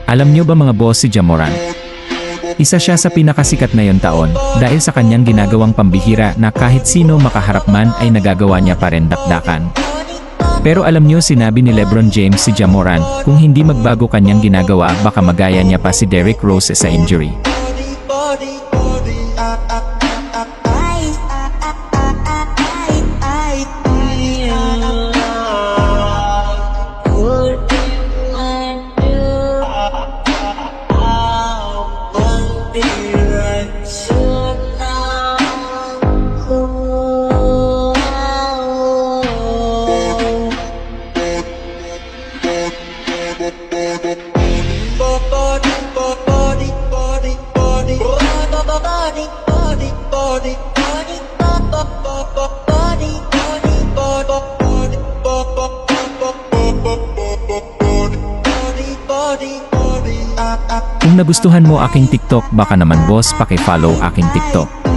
Alam niyo ba mga boss si Ja Morant? Isa siya sa pinakasikat ngayon taon dahil sa kanyang ginagawang pambihira na kahit sino makaharap man ay nagagawa niya pa rin dakdakan. Pero alam niyo sinabi ni LeBron James si Ja Morant kung hindi magbago kanyang ginagawa baka magaya niya pa si Derrick Rose sa injury. Kung nagustuhan mo aking TikTok baka naman boss paki-follow aking TikTok.